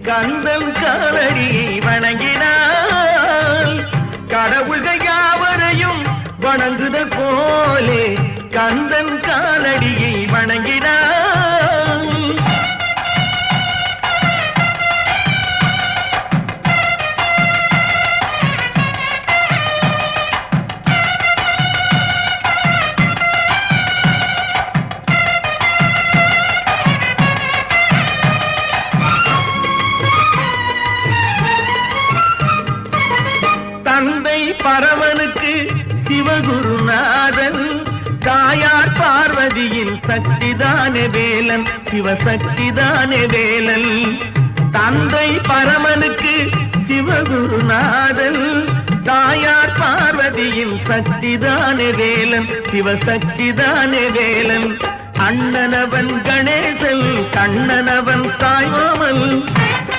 கந்தன் காலடியை வணங்கினாள். கடவுள்கள் யாவரையும் வணங்குதல் போலே கந்தன் காலடியை வணங்கினாள். தந்தை பரமனுக்கு சிவகுருநாதன், தாயார் பார்வதியின் சக்திதானே வேலன், சிவசக்திதானே வேலன். தந்தை பரமனுக்கு சிவகுருநாதன், தாயார் பார்வதியின் சக்திதானே வேலன், சிவசக்திதானே வேலன். அண்ணனவன் கணேசன், கண்ணனவன் தாய்மாமன்.